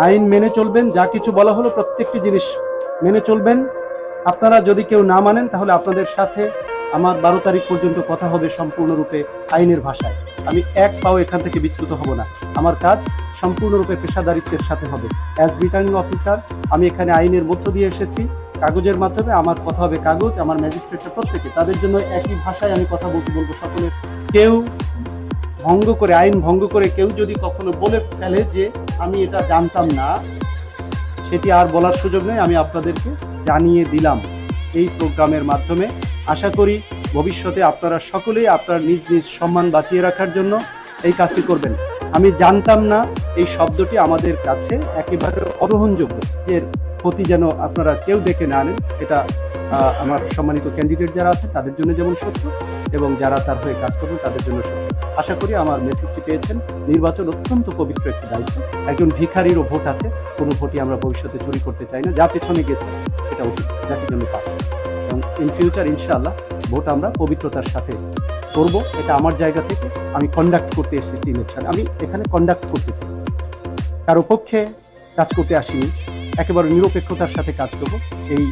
আইন মেনে চলবেন, যা কিছু বলা হলো প্রত্যেকটি জিনিস মেনে চলবেন। আপনারা যদি কেউ না মানেন তাহলে আপনাদের সাথে আমার 12 তারিখ পর্যন্ত কথা হবে সম্পূর্ণরূপে আইনের ভাষায়। আমি এক পাও এখান থেকে বিচ্যুত হব না। আমার কাজ সম্পূর্ণরূপে পেশাদারিত্বের সাথে হবে। অ্যাজ রিটার্নিং অফিসার আমি এখানে আইনের মধ্য দিয়ে এসেছি, কাগজের মাধ্যমে আমার কথা হবে কাগজ, আমার ম্যাজিস্ট্রেটরা প্রত্যেকে তাদের জন্য একই ভাষায় আমি কথা বলবো সকলের। কেউ ভঙ্গ করে, আইন ভঙ্গ করে কেউ যদি কখনো বলে ফেলে যে আমি এটা জানতাম না, সেটি আর বলার সুযোগ নেই। আমি আপনাদেরকে জানিয়ে দিলাম এই প্রোগ্রামের মাধ্যমে। আশা করি ভবিষ্যতে আপনারা সকলেই আপনার নিজ নিজ সম্মান বাঁচিয়ে রাখার জন্য এই কাজটি করবেন। আমি জানতাম না এই শব্দটি আমাদের কাছে একেবারে অগ্রহণযোগ্য, যে ক্ষতি যেন আপনারা কেউ দেখে না আনেন। এটা আমার সম্মানিত ক্যান্ডিডেট যারা আছে তাদের জন্য যেমন সত্য, এবং যারা তার হয়ে কাজ করবেন তাদের জন্য সত্য। আশা করি আমার মেসেজটি পেয়েছেন। নির্বাচন অত্যন্ত পবিত্র একটি দায়িত্ব। একজন ভিখারিরও ভোট আছে, কোনো ভোটই আমরা ভবিষ্যতে চুরি করতে চাই না। যা পেছনে গেছে সেটা অতীত, জাতির জন্য পাচ্ছে। এবং ইন ফিউচার ইনশাআল্লাহ ভোট আমরা পবিত্রতার সাথে করব। এটা আমার জায়গা থেকে আমি কন্ডাক্ট করতে এসেছি ইলেকশন। আমি এখানে কন্ডাক্ট করতে চাই, কারো পক্ষে কাজ করতে আসিনি। একেবারে নিরপেক্ষতার সাথে কাজ করব, এই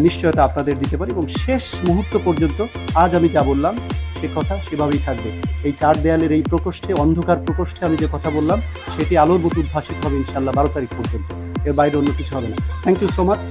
নিশ্চয়তা আপনাদের দিতে পারি। এবং শেষ মুহূর্ত পর্যন্ত আজ আমি যা বললাম সে কথা সেভাবেই থাকবে। এই 4 দেয়ালের এই প্রকোষ্ঠে, অন্ধকার প্রকোষ্ঠে আমি যে কথা বললাম সেটি আলোর মতো উদ্ভাসিত হবে ইনশাআল্লাহ 12 তারিখ পর্যন্ত। এর বাইরে অন্য কিছু হবে না। Thank you so much.